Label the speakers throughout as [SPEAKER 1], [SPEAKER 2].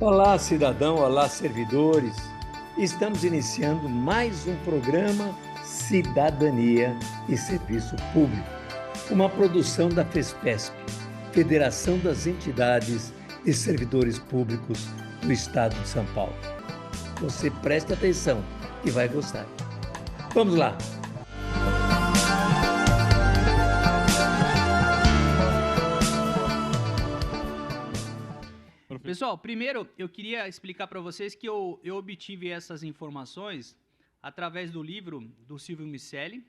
[SPEAKER 1] Olá, cidadão, olá, servidores. Estamos iniciando mais um programa Cidadania e Serviço Público, uma produção da FESPESP, Federação das Entidades e Servidores Públicos do Estado de São Paulo. Você preste atenção e vai gostar. Vamos lá!
[SPEAKER 2] Pessoal, primeiro eu queria explicar para vocês que eu obtive essas informações através do livro do Silvio Miceli,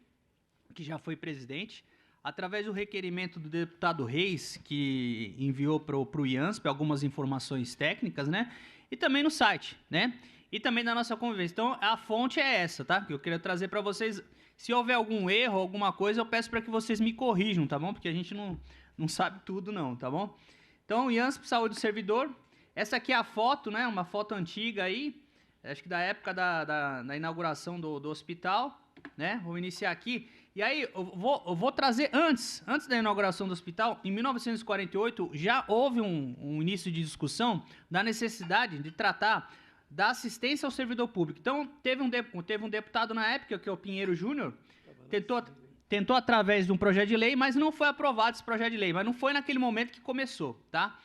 [SPEAKER 2] que já foi presidente, através do requerimento do deputado Reis, que enviou para o IANSP algumas informações técnicas, né? E também no site, né? E também da nossa convivência. Então, a fonte é essa, tá? Que eu queria trazer para vocês. Se houver algum erro, alguma coisa, eu peço para que vocês me corrijam, tá bom? Porque a gente não sabe tudo não, tá bom? Então, IANSP, Saúde do Servidor. Essa aqui é a foto, né? Uma foto antiga aí, acho que da época da inauguração do hospital, né? Vou iniciar aqui. E aí, eu vou trazer antes da inauguração do hospital, em 1948, já houve um início de discussão da necessidade de tratar da assistência ao servidor público. Então, teve um deputado na época, que é o Pinheiro Júnior, tentou através de um projeto de lei, mas não foi aprovado esse projeto de lei, mas não foi naquele momento que começou, tá?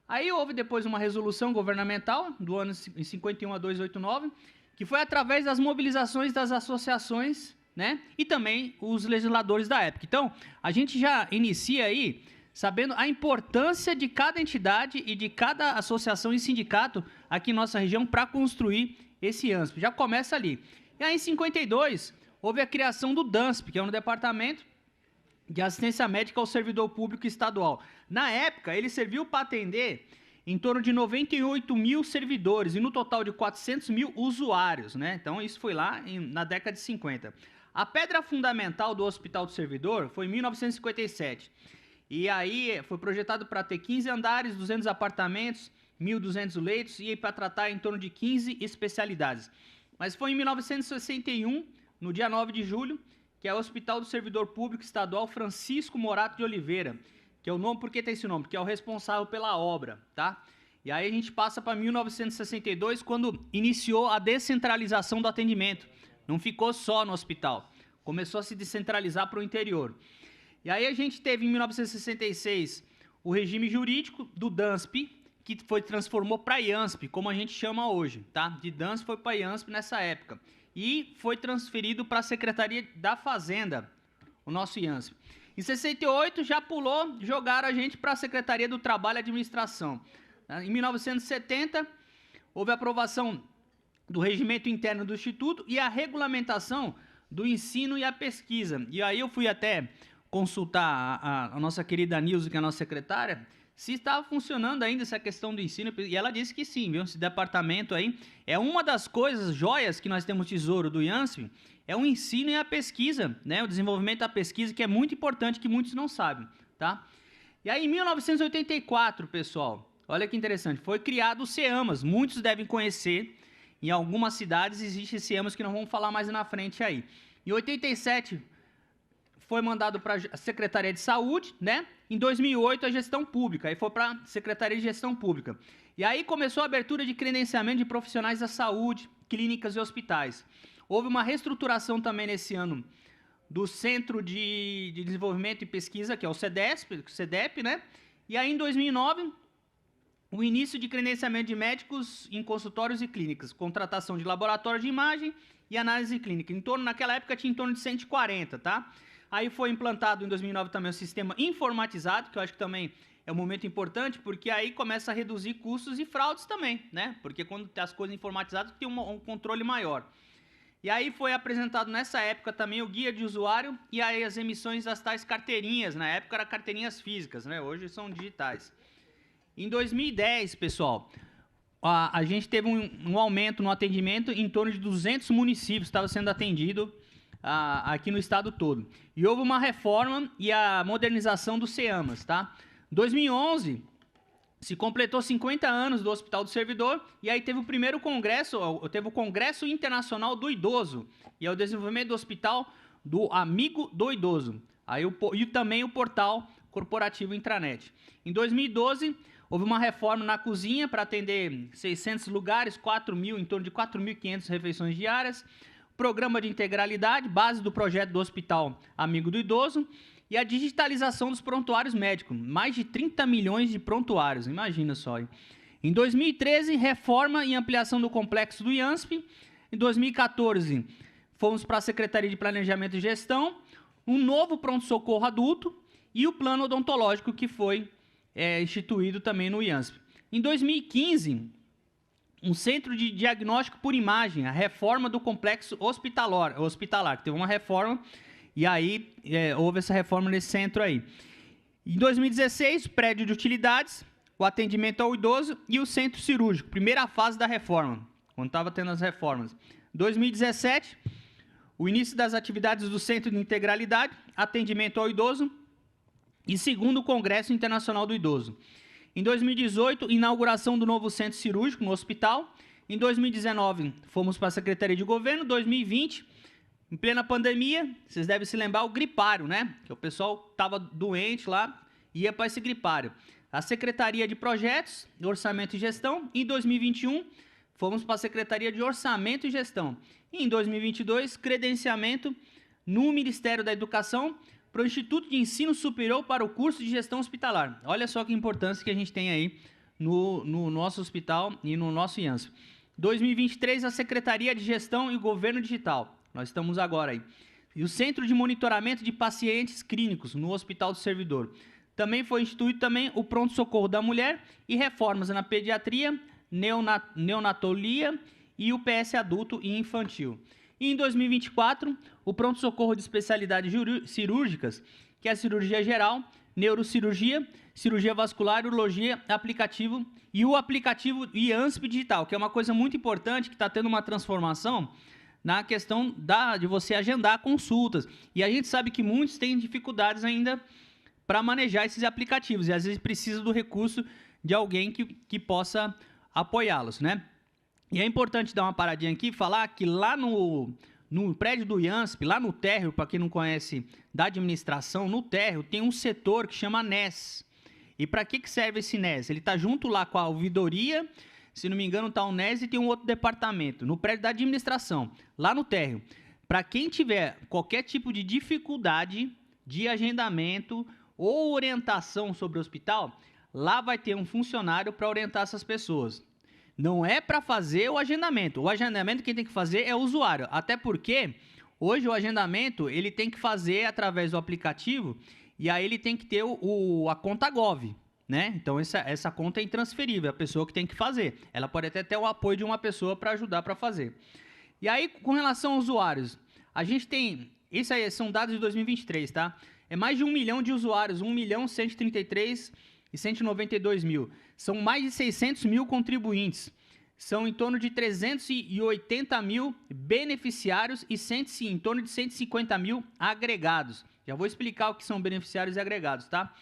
[SPEAKER 2] Aí houve depois uma resolução governamental, do ano em 51 a 289, que foi através das mobilizações das associações, né, e também os legisladores da época. Então, a gente já inicia aí sabendo a importância de cada entidade e de cada associação e sindicato aqui em nossa região para construir esse IANSP. Já começa ali. E aí, em 52, houve a criação do DANSP, que é um departamento de assistência médica ao servidor público estadual. Na época, ele serviu para atender em torno de 98 mil servidores e no total de 400 mil usuários, né? Então, isso foi lá na década de 50. A pedra fundamental do Hospital do Servidor foi em 1957. E aí, foi projetado para ter 15 andares, 200 apartamentos, 1.200 leitos e para tratar em torno de 15 especialidades. Mas foi em 1961, no dia 9 de julho, que é o Hospital do Servidor Público Estadual Francisco Morato de Oliveira, que é o nome, por que tem esse nome? Porque é o responsável pela obra, tá? E aí a gente passa para 1962, quando iniciou a descentralização do atendimento. Não ficou só no hospital, começou a se descentralizar para o interior. E aí a gente teve em 1966 o regime jurídico do DANSP, que transformou para IANSP, como a gente chama hoje, tá? De DANSP foi para IANSP nessa época. E foi transferido para a Secretaria da Fazenda, o nosso IANSP. Em 68 já pulou, jogaram a gente para a Secretaria do Trabalho e Administração. Em 1970 houve a aprovação do regimento interno do Instituto e a regulamentação do ensino e a pesquisa. E aí eu fui até consultar a nossa querida Nilza, que é a nossa secretária, se estava funcionando ainda essa questão do ensino, e ela disse que sim, viu? Esse departamento aí é uma das coisas, joias que nós temos tesouro do IANSP, é o ensino e a pesquisa, né? O desenvolvimento da pesquisa, que é muito importante, que muitos não sabem, tá? E aí, em 1984, pessoal, olha que interessante, foi criado o CEAMAS, muitos devem conhecer, em algumas cidades existe CEAMAS que nós vamos falar mais na frente aí. Em 87, foi mandado para a Secretaria de Saúde, né? Em 2008, a Gestão Pública, aí foi para a Secretaria de Gestão Pública. E aí começou a abertura de credenciamento de profissionais da saúde, clínicas e hospitais. Houve uma reestruturação também nesse ano do Centro de Desenvolvimento e Pesquisa, que é o CEDEP, né? E aí em 2009, o início de credenciamento de médicos em consultórios e clínicas, contratação de laboratório de imagem e análise clínica. Naquela época tinha em torno de 140, tá? Aí foi implantado em 2009 também o sistema informatizado, que eu acho que também é um momento importante, porque aí começa a reduzir custos e fraudes também, né? Porque quando tem as coisas informatizadas, tem um controle maior. E aí foi apresentado nessa época também o guia de usuário e aí as emissões das tais carteirinhas. Na época eram carteirinhas físicas, né? Hoje são digitais. Em 2010, pessoal, a gente teve um aumento no atendimento em torno de 200 municípios estava sendo atendido aqui no estado todo. E houve uma reforma e a modernização do CEAMAS, tá? 2011, se completou 50 anos do Hospital do Servidor e aí teve o primeiro congresso, teve o Congresso Internacional do Idoso e é o desenvolvimento do Hospital do Amigo do Idoso. Aí e também o portal corporativo intranet. Em 2012, Houve uma reforma na cozinha para atender 600 lugares, em torno de 4.500 refeições diárias. Programa de integralidade, base do projeto do Hospital Amigo do Idoso. E a digitalização dos prontuários médicos, mais de 30 milhões de prontuários, imagina só. Hein? Em 2013, reforma e ampliação do complexo do IANSP. Em 2014, fomos para a Secretaria de Planejamento e Gestão, um novo pronto-socorro adulto e o plano odontológico que foi instituído também no IANSP. Em 2015, um centro de diagnóstico por imagem, a reforma do complexo hospitalar, que teve uma reforma, e aí houve essa reforma nesse centro aí. Em 2016, prédio de utilidades, o atendimento ao idoso e o centro cirúrgico, primeira fase da reforma, quando estava tendo as reformas. 2017, o início das atividades do Centro de Integralidade, atendimento ao idoso e segundo Congresso Internacional do Idoso. Em 2018, inauguração do novo centro cirúrgico no hospital. Em 2019, fomos para a Secretaria de Governo. 2020, em plena pandemia, vocês devem se lembrar o gripário, né? Que o pessoal estava doente lá, ia para esse gripário. A Secretaria de Projetos, Orçamento e Gestão. Em 2021, fomos para a Secretaria de Orçamento e Gestão. E em 2022, credenciamento no Ministério da Educação para o Instituto de Ensino Superior para o curso de Gestão Hospitalar. Olha só que importância que a gente tem aí no nosso hospital e no nosso IANSP. 2023, a Secretaria de Gestão e Governo Digital. Nós estamos agora aí. E o Centro de Monitoramento de Pacientes Clínicos no Hospital do Servidor. Também foi instituído também o pronto-socorro da mulher e reformas na pediatria, neonatologia e o PS adulto e infantil. E em 2024, o pronto-socorro de especialidades cirúrgicas, que é a cirurgia geral, neurocirurgia, cirurgia vascular, urologia, aplicativo e o aplicativo IANSP Digital, que é uma coisa muito importante, que está tendo uma transformação na questão de você agendar consultas. E a gente sabe que muitos têm dificuldades ainda para manejar esses aplicativos e às vezes precisa do recurso de alguém que possa apoiá-los, né? E é importante dar uma paradinha aqui e falar que lá no prédio do IANSP, lá no térreo, para quem não conhece da administração, no térreo tem um setor que chama NES. E para que serve esse NES? Ele está junto lá com a ouvidoria, se não me engano está o NES e tem um outro departamento, no prédio da administração, lá no térreo. Para quem tiver qualquer tipo de dificuldade de agendamento ou orientação sobre o hospital, lá vai ter um funcionário para orientar essas pessoas. Não é para fazer o agendamento. O agendamento quem tem que fazer é o usuário. Até porque hoje o agendamento ele tem que fazer através do aplicativo e aí ele tem que ter a conta Gov, né? Então essa conta é intransferível, é a pessoa que tem que fazer. Ela pode até ter o apoio de uma pessoa para ajudar para fazer. E aí com relação aos usuários, a gente tem, isso aí são dados de 2023, tá? É mais de 1 milhão de usuários, 1.133.192.000. São mais de 600 mil contribuintes. São em torno de 380 mil beneficiários e em torno de 150 mil agregados. Já vou explicar o que são beneficiários e agregados, tá?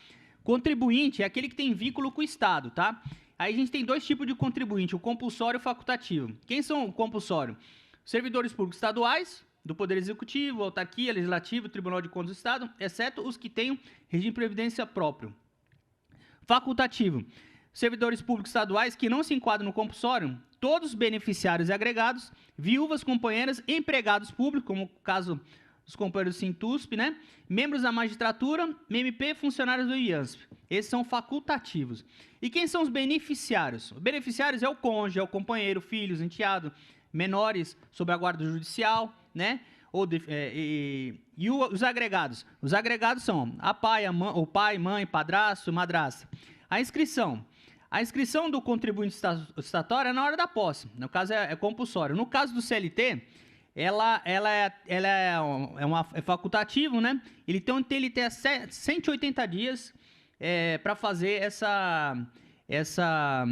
[SPEAKER 2] Contribuinte é aquele que tem vínculo com o Estado, tá? Aí a gente tem dois tipos de contribuinte, o compulsório e o facultativo. Quem são o compulsório? Servidores públicos estaduais, do Poder Executivo, Autarquia, Legislativo, Tribunal de Contas do Estado, exceto os que têm regime de previdência próprio. Facultativo. Servidores públicos estaduais que não se enquadram no compulsório, todos os beneficiários e agregados, viúvas, companheiras, empregados públicos, como o caso dos companheiros do Sintusp, né? Membros da magistratura, MP, funcionários do IANSP. Esses são facultativos. E quem são os beneficiários? Os beneficiários é o cônjuge, é o companheiro, filhos, enteado, menores sob a guarda judicial, né? Os agregados? Os agregados são o pai, mãe, padrasto, madrasta. A inscrição do contribuinte estatório é na hora da posse. No caso é compulsório. No caso do CLT, ela é facultativo, né? Ele tem 180 dias para fazer essa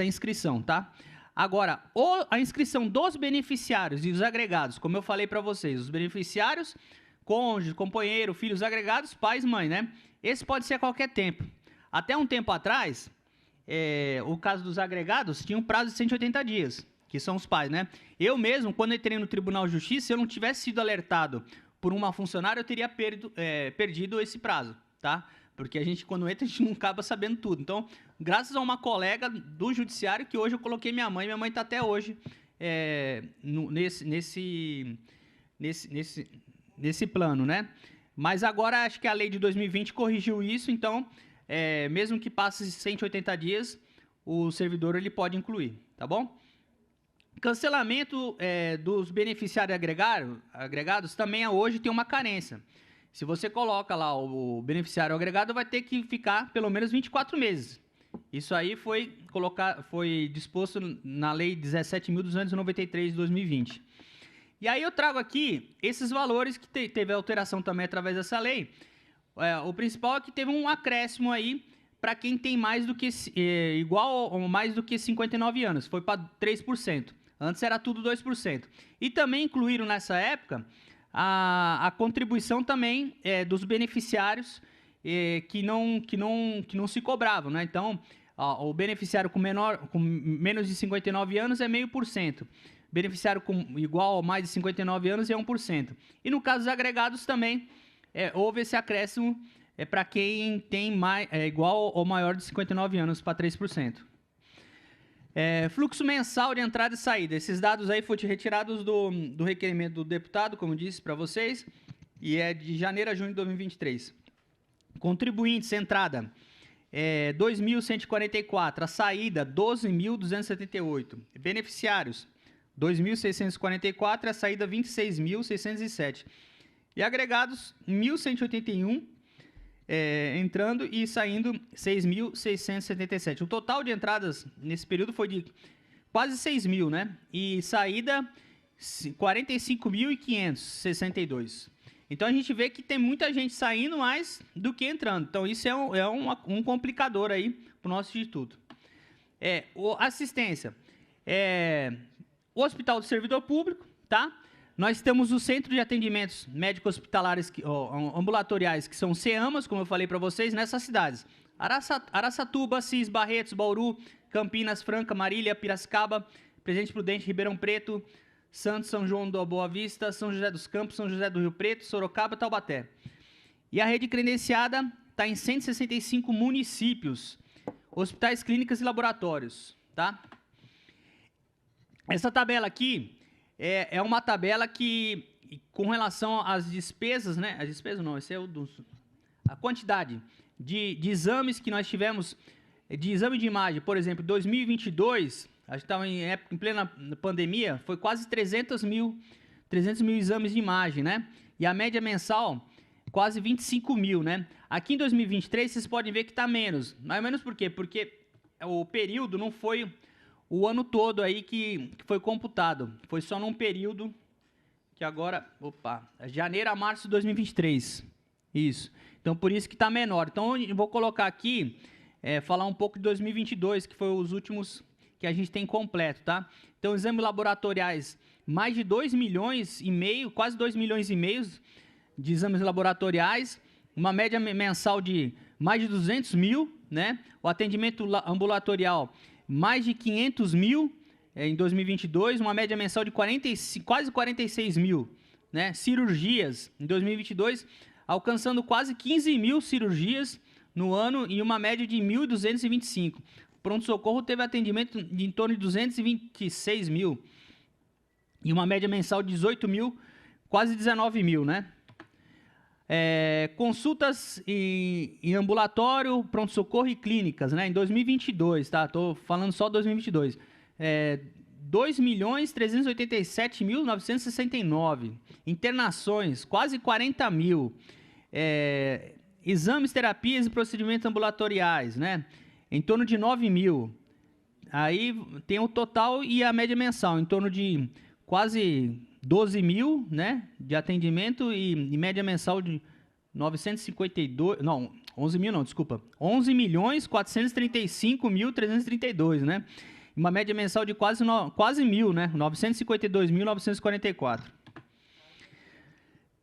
[SPEAKER 2] inscrição, tá? Agora, a inscrição dos beneficiários e os agregados, como eu falei para vocês, os beneficiários, cônjuge, companheiro, filhos agregados, pais, mãe, né? Esse pode ser a qualquer tempo. Até um tempo atrás, o caso dos agregados tinha um prazo de 180 dias, que são os pais, né? Eu mesmo, quando entrei no Tribunal de Justiça, se eu não tivesse sido alertado por uma funcionária, eu teria perdido esse prazo, tá? Porque a gente, quando entra, a gente não acaba sabendo tudo. Então, graças a uma colega do judiciário que hoje eu coloquei minha mãe está até hoje nesse plano, né? Mas agora acho que a lei de 2020 corrigiu isso, então, mesmo que passe 180 dias, o servidor ele pode incluir, tá bom? Cancelamento dos beneficiários agregados também hoje tem uma carência. Se você coloca lá o beneficiário agregado, vai ter que ficar pelo menos 24 meses. Isso aí foi disposto na Lei 17.293 de 2020. E aí eu trago aqui esses valores que teve alteração também através dessa lei. O principal é que teve um acréscimo aí para quem tem mais do que igual ou mais do que 59 anos. Foi para 3%. Antes era tudo 2%. E também incluíram nessa época a contribuição também dos beneficiários que não se cobravam, né? Então, o beneficiário com menos de 59 anos é 0,5%. Beneficiário com igual ou mais de 59 anos é 1%. E no caso dos agregados também houve esse acréscimo para quem tem igual ou maior de 59 anos para 3%. Fluxo mensal de entrada e saída. Esses dados aí foram retirados do requerimento do deputado, como disse para vocês, e é de janeiro a junho de 2023. Contribuintes, entrada, 2.144. A saída, 12.278. Beneficiários, 2.644. A saída, 26.607. E agregados, 1.181. Entrando e saindo 6.677. O total de entradas nesse período foi de quase 6.000, né? E saída 45.562. Então a gente vê que tem muita gente saindo mais do que entrando. Então isso é um complicador aí para o nosso instituto. Assistência. O Hospital do Servidor Público, tá? Nós temos o Centro de Atendimentos Médicos Hospitalares Ambulatoriais, que são CEAMAS, como eu falei para vocês, nessas cidades. Araçatuba, Assis, Barretos, Bauru, Campinas, Franca, Marília, Piracicaba, Presidente Prudente, Ribeirão Preto, Santos, São João da Boa Vista, São José dos Campos, São José do Rio Preto, Sorocaba e Taubaté. E a rede credenciada está em 165 municípios, hospitais, clínicas e laboratórios, tá? Essa tabela aqui é uma tabela que, com relação às despesas, né? As despesas não, esse é a quantidade de exames que nós tivemos, de exame de imagem, por exemplo, 2022, a gente estava em plena pandemia, foi quase 300 mil exames de imagem, né? E a média mensal, quase 25 mil, né? Aqui em 2023, vocês podem ver que está menos. Mais ou menos por quê? Porque o período não foi o ano todo aí que foi computado. Foi só num período que agora... janeiro a março de 2023. Isso. Então, por isso que está menor. Então, eu vou colocar aqui, falar um pouco de 2022, que foi os últimos que a gente tem completo, tá? Então, exames laboratoriais, mais de 2 milhões e meio, quase 2 milhões e meio de exames laboratoriais, uma média mensal de mais de 200 mil, né? O atendimento ambulatorial, mais de 500 mil em 2022, uma média mensal de quase 46 mil, né? Cirurgias, em 2022, alcançando quase 15 mil cirurgias no ano e uma média de 1.225. Pronto-socorro teve atendimento de em torno de 226 mil e uma média mensal de 18 mil, quase 19 mil, né? Consultas em ambulatório, pronto-socorro e clínicas, né? Em 2022, tá? Estou falando só 2022. 2.387.969. Internações, quase 40 mil. Exames, terapias e procedimentos ambulatoriais, né? Em torno de 9 mil. Aí tem o total e a média mensal, em torno de quase 12 mil, né, de atendimento e média mensal de 952, não, 11 mil não, desculpa, 11.435.332, né, uma média mensal de quase 1.000, né, 952.944.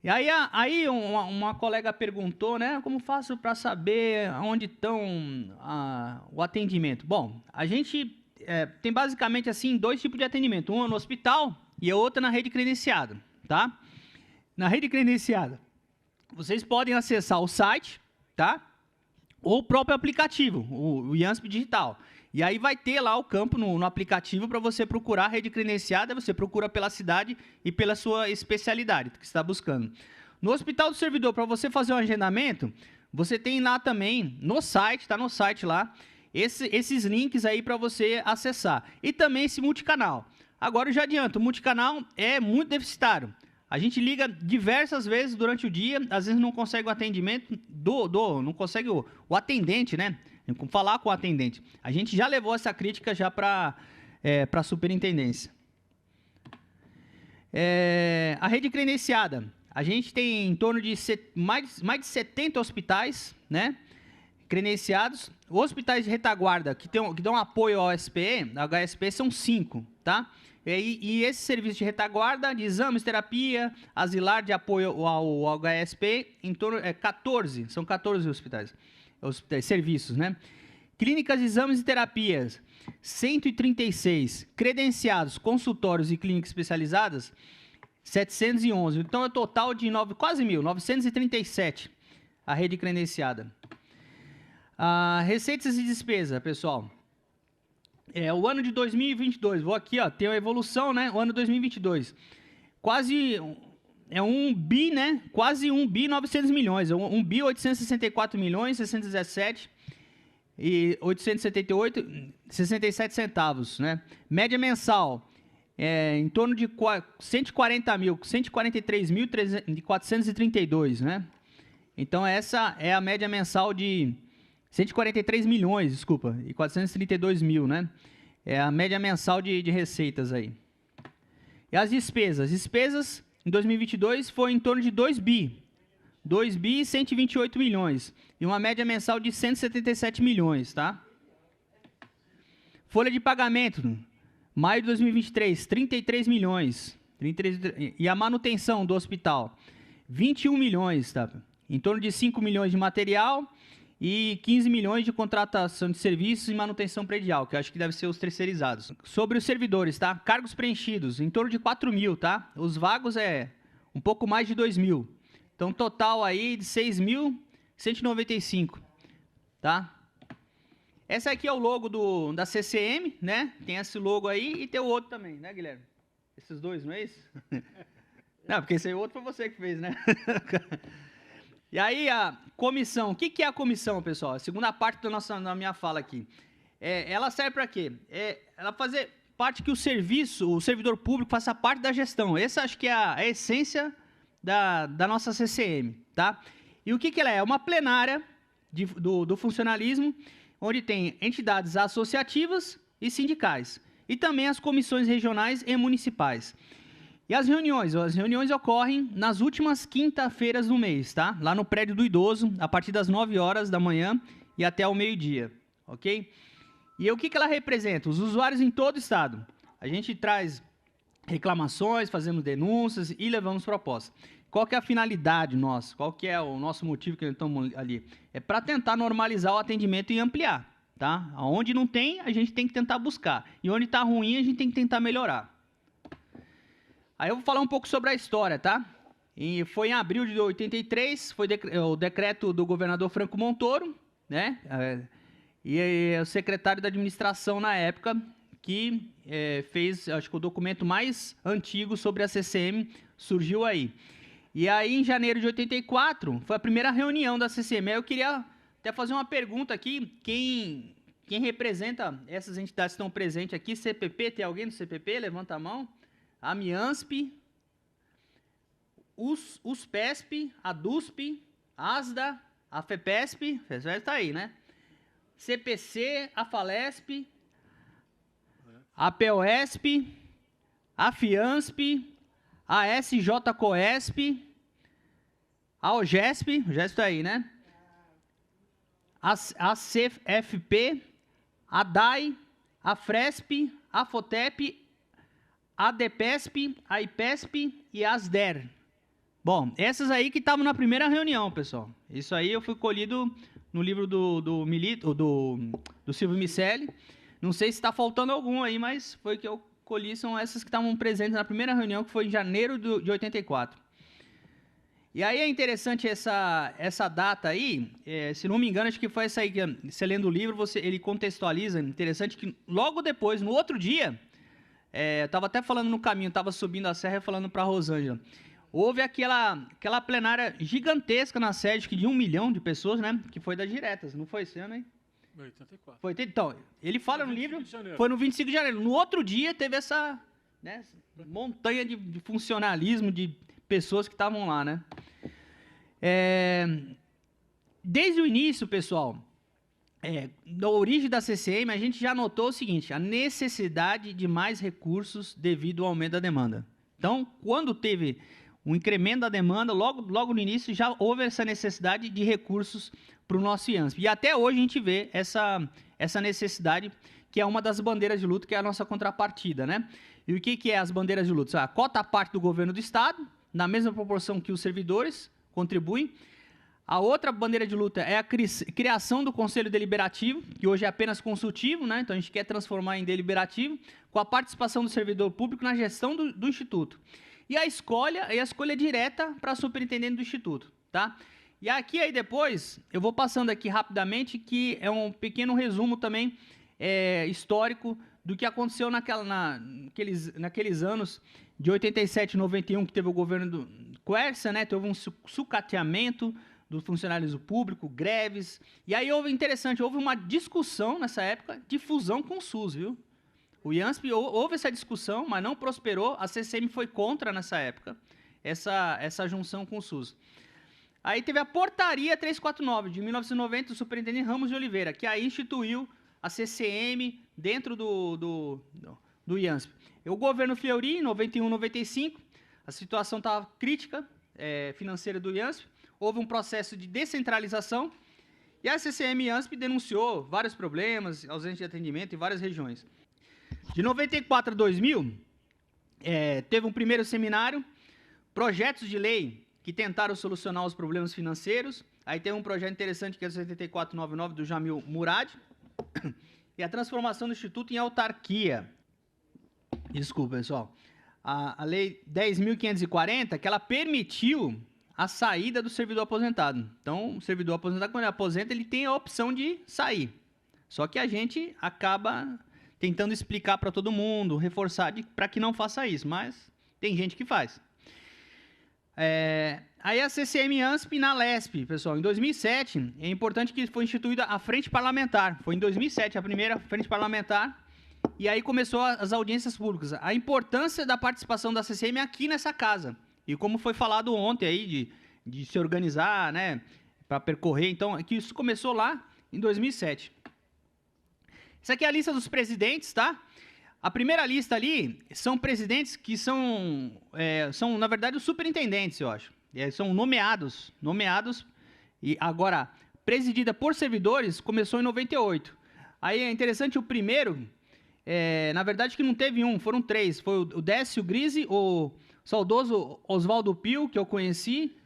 [SPEAKER 2] E aí uma colega perguntou, né, como faço para saber onde estão o atendimento? Bom, a gente tem basicamente assim 2 tipos de atendimento, um no hospital e a outra na rede credenciada, tá? Na rede credenciada, vocês podem acessar o site, tá? ou o próprio aplicativo, o IANSP Digital. E aí vai ter lá o campo no aplicativo para você procurar a rede credenciada, você procura pela cidade e pela sua especialidade que você está buscando. No Hospital do Servidor, para você fazer um agendamento, você tem lá também, no site, está no site lá, esses links aí para você acessar. E também esse multicanal. Agora eu já adianto, o multicanal é muito deficitário. A gente liga diversas vezes durante o dia, às vezes não consegue o atendimento, não consegue o atendente, né? Falar com o atendente. A gente já levou essa crítica já para a superintendência. A rede credenciada. A gente tem em torno de mais de 70 hospitais, né, credenciados. Hospitais de retaguarda que dão apoio ao HSP são 5, tá? E esse serviço de retaguarda, de exames, terapia, asilar de apoio ao HSP, em torno 14, são 14 hospitais, serviços, né? Clínicas, exames e terapias, 136. Credenciados, consultórios e clínicas especializadas, 711. Então é um total de quase 937 a rede credenciada. Receitas e despesa, pessoal. O ano de 2022, vou aqui, ó, tem a evolução, né? O ano 2022, quase 1 bi, né? Quase 1 bi 900 milhões, 1 bi 864 milhões 617 e 878 67 centavos, né? Média mensal em torno de 143.432, né? Então essa é a média mensal de 143 milhões, desculpa, e 432 mil, né? É a média mensal de receitas aí. E as despesas? Despesas em 2022 foi em torno de 2 bi. 2 bi e 128 milhões. E uma média mensal de 177 milhões, tá? Folha de pagamento, maio de 2023, 33 milhões. E a manutenção do hospital, 21 milhões, tá? Em torno de 5 milhões de material e 15 milhões de contratação de serviços e manutenção predial, que eu acho que deve ser os terceirizados. Sobre os servidores, tá? Cargos preenchidos, em torno de 4 mil, tá? Os vagos um pouco mais de 2 mil. Então, total aí de 6.195, tá? Essa aqui é o logo da CCM, né? Tem esse logo aí e tem o outro também, né, Guilherme? Esses dois, não é isso? Não, porque esse aí outro foi você que fez, né? E aí, a comissão. O que é a comissão, pessoal? A segunda parte da minha fala aqui. Ela serve para quê? Ela fazer parte que o servidor público faça parte da gestão. Essa acho que é a essência da nossa CCM, tá? E o que ela é? É uma plenária do funcionalismo, onde tem entidades associativas e sindicais. E também as comissões regionais e municipais. E as reuniões ocorrem nas últimas quinta-feiras do mês, tá? Lá no prédio do idoso, a partir das 9 horas da manhã e até o meio-dia, ok? E o que ela representa? Os usuários em todo o estado. A gente traz reclamações, fazemos denúncias e levamos propostas. Qual que é a finalidade nossa? Qual que é o nosso motivo que estamos ali? É para tentar normalizar o atendimento e ampliar, tá? Onde não tem, a gente tem que tentar buscar. E onde está ruim, a gente tem que tentar melhorar. Aí eu vou falar um pouco sobre a história, tá? E foi em abril de 83, foi o decreto do governador Franco Montoro, né? E o secretário da administração na época, que fez, acho que o documento mais antigo sobre a CCM surgiu aí. E aí, em janeiro de 84, foi a primeira reunião da CCM. Eu queria até fazer uma pergunta aqui, quem representa essas entidades que estão presentes aqui, CPP, tem alguém do CPP? Levanta a mão. A MIANSP, USPESP, a DUSP, a ASDA, a FEPESP, está aí, né? CPC, a FALESP, a POSP, a FIANSP, a SJCOESP, a OGESP, o GESP está aí, né? A CFP, a DAI, a FRESP, a FOTEP, a DEPESP, a IPESP e a ASDER. Bom, essas aí que estavam na primeira reunião, pessoal. Isso aí eu fui colhido no livro do Silvio Miceli. Não sei se está faltando algum aí, mas foi que eu colhi, são essas que estavam presentes na primeira reunião, que foi em janeiro de 84. E aí é interessante essa data aí, se não me engano, acho que foi essa aí que você lendo o livro, ele contextualiza, interessante que logo depois, no outro dia, eu estava até falando no caminho, estava subindo a serra e falando para a Rosângela, houve aquela plenária gigantesca na sede, que de 1 milhão de pessoas, né, que foi das diretas, não foi esse ano, hein?
[SPEAKER 3] 84.
[SPEAKER 2] Foi, então, ele fala no livro, foi no 25 de janeiro, no outro dia teve essa, né, montanha de funcionalismo, de pessoas que estavam lá, né? Desde o início, pessoal, na origem da CCM, a gente já notou o seguinte, a necessidade de mais recursos devido ao aumento da demanda. Então, quando teve um incremento da demanda, logo no início já houve essa necessidade de recursos para o nosso IANSP. E até hoje a gente vê essa necessidade, que é uma das bandeiras de luta, que é a nossa contrapartida, né? E o que é as bandeiras de luta? A cota à parte do governo do Estado, na mesma proporção que os servidores contribuem. A outra bandeira de luta é a criação do Conselho Deliberativo, que hoje é apenas consultivo, né? Então a gente quer transformar em deliberativo, com a participação do servidor público na gestão do Instituto. E a escolha direta para superintendente do Instituto, tá? E aqui aí depois, eu vou passando aqui rapidamente, que é um pequeno resumo também histórico do que aconteceu naqueles anos de 87 e 91, que teve o governo do Quércia, né? Teve um sucateamento do funcionalismo público, greves. E aí houve uma discussão nessa época de fusão com o SUS, viu? O IANSP houve essa discussão, mas não prosperou. A CCM foi contra nessa época, essa junção com o SUS. Aí teve a Portaria 349, de 1990, do superintendente Ramos de Oliveira, que aí instituiu a CCM dentro do IANSP. O governo Fleury, em 91, 95, a situação estava crítica financeira do IANSP, houve um processo de descentralização, e a CCM IANSP denunciou vários problemas, ausência de atendimento em várias regiões. De 94 a 2000, teve um primeiro seminário, projetos de lei que tentaram solucionar os problemas financeiros. Aí tem um projeto interessante que é o 7499 do Jamil Murad, e a transformação do Instituto em autarquia. Desculpa, pessoal. A Lei 10.540, que ela permitiu a saída do servidor aposentado. Então, o servidor aposentado, quando ele aposenta, ele tem a opção de sair. Só que a gente acaba tentando explicar para todo mundo, reforçar para que não faça isso, mas tem gente que faz. Aí a CCM IANSP na LESP, pessoal, em 2007, é importante que foi instituída a Frente Parlamentar. Foi em 2007 a primeira Frente Parlamentar, e aí começou as audiências públicas. A importância da participação da CCM aqui nessa casa. E como foi falado ontem aí, de se organizar, né, para percorrer, então, que isso começou lá em 2007. Essa aqui é a lista dos presidentes, tá? A primeira lista ali são presidentes que são na verdade, os superintendentes, eu acho. São nomeados, e agora, presidida por servidores, começou em 98. Aí é interessante, o primeiro, na verdade, que não teve um, foram 3. Foi o Décio Grise, o saudoso Oswaldo Pio, que eu conheci,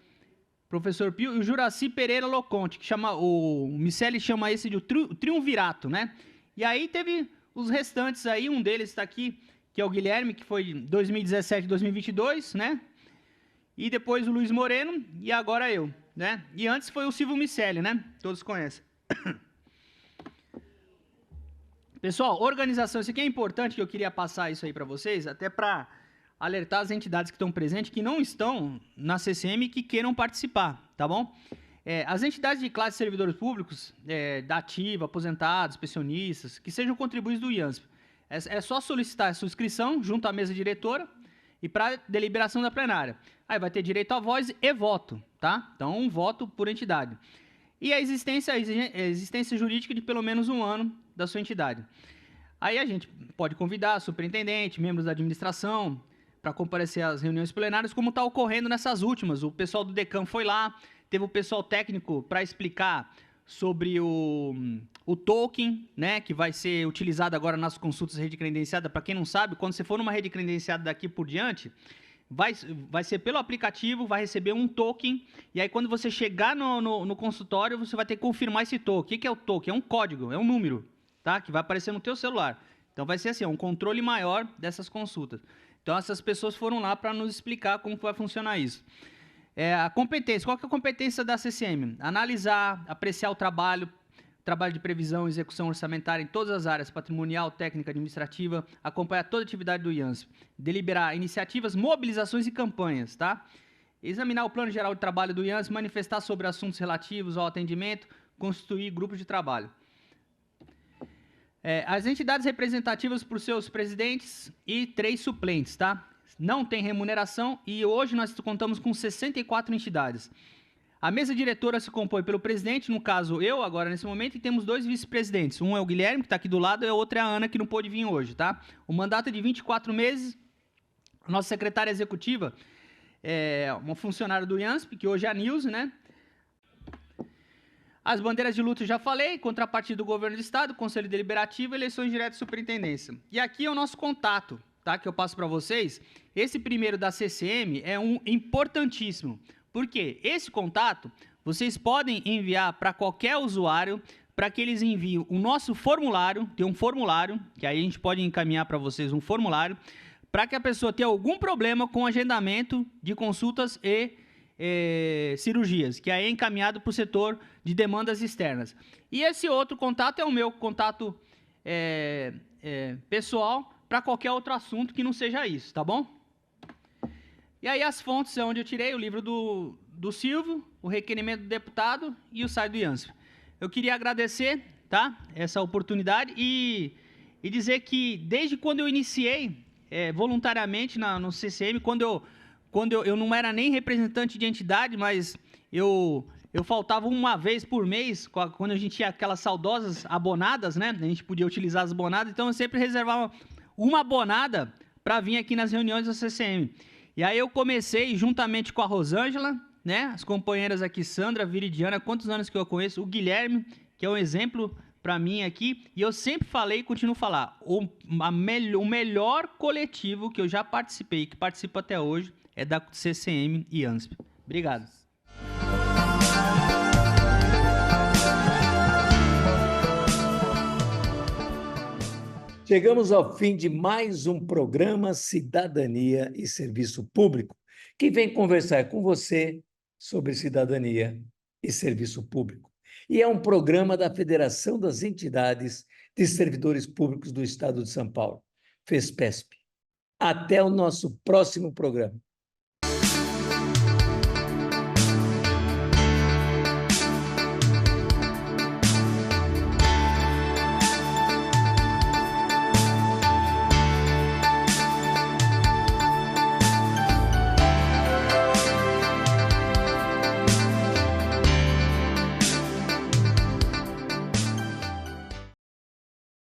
[SPEAKER 2] professor Pio, e o Juraci Pereira Loconte, que o Miceli chama esse de triunvirato, né? E aí teve os restantes aí, um deles está aqui, que é o Guilherme, que foi 2017, 2022, né? E depois o Luiz Moreno, e agora eu, né? E antes foi o Silvio Miceli, né? Todos conhecem. Pessoal, organização, isso aqui é importante, que eu queria passar isso aí para vocês, até para alertar as entidades que estão presentes, que não estão na CCM e que queiram participar, tá bom? As entidades de classe de servidores públicos, da ativa, aposentados, pensionistas, que sejam contribuintes do IANSP, é só solicitar a sua inscrição junto à mesa diretora e para deliberação da plenária. Aí vai ter direito a voz e voto, tá? Então, um voto por entidade. E a existência jurídica de pelo menos 1 ano da sua entidade. Aí a gente pode convidar superintendente, membros da administração, para comparecer às reuniões plenárias, como está ocorrendo nessas últimas. O pessoal do DECAM foi lá, teve o pessoal técnico para explicar sobre o token, né, que vai ser utilizado agora nas consultas rede credenciada. Para quem não sabe, quando você for numa rede credenciada daqui por diante, vai ser pelo aplicativo, vai receber um token, e aí quando você chegar no consultório, você vai ter que confirmar esse token. O que é o token? É um código, é um número, tá, que vai aparecer no teu celular. Então vai ser assim, um controle maior dessas consultas. Então essas pessoas foram lá para nos explicar como vai funcionar isso. A competência. Qual que é a competência da CCM? Analisar, apreciar o trabalho de previsão e execução orçamentária em todas as áreas, patrimonial, técnica, administrativa, acompanhar toda a atividade do IANSP, deliberar iniciativas, mobilizações e campanhas, tá? Examinar o plano geral de trabalho do IANSP, manifestar sobre assuntos relativos ao atendimento, constituir grupos de trabalho. As entidades representativas por seus presidentes e 3 suplentes, tá? Não tem remuneração e hoje nós contamos com 64 entidades. A mesa diretora se compõe pelo presidente, no caso eu, agora nesse momento, e temos 2 vice-presidentes. Um é o Guilherme, que está aqui do lado, e a outra é a Ana, que não pôde vir hoje, tá? O mandato é de 24 meses. A nossa secretária executiva é uma funcionária do IANSP, que hoje é a Nilce, né? As bandeiras de luta eu já falei, contrapartida do governo do estado, conselho deliberativo, eleições diretas de superintendência. E aqui é o nosso contato, tá? Que eu passo para vocês. Esse primeiro da CCM é um importantíssimo. Por quê? Esse contato vocês podem enviar para qualquer usuário, para que eles enviem o nosso formulário, tem um formulário, que aí a gente pode encaminhar para vocês um formulário, para que a pessoa tenha algum problema com agendamento de consultas e cirurgias, que aí é encaminhado para o setor de demandas externas. E esse outro contato é o meu contato pessoal para qualquer outro assunto que não seja isso, tá bom? E aí as fontes é onde eu tirei o livro do Silvio, o requerimento do deputado e o site do IANSP. Eu queria agradecer, tá, essa oportunidade e dizer que desde quando eu iniciei voluntariamente no CCM, quando eu não era nem representante de entidade, mas eu faltava uma vez por mês, quando a gente tinha aquelas saudosas abonadas, né? A gente podia utilizar as abonadas, então eu sempre reservava uma abonada para vir aqui nas reuniões da CCM. E aí eu comecei juntamente com a Rosângela, né? As companheiras aqui, Sandra, Viridiana, quantos anos que eu conheço? O Guilherme, que é um exemplo para mim aqui, e eu sempre falei e continuo a falar, o melhor coletivo que eu já participei, que participo até hoje, é da CCM e IANSP. Obrigado.
[SPEAKER 1] Chegamos ao fim de mais um programa Cidadania e Serviço Público, que vem conversar com você sobre cidadania e serviço público. E é um programa da Federação das Entidades de Servidores Públicos do Estado de São Paulo, FESPESP. Até o nosso próximo programa.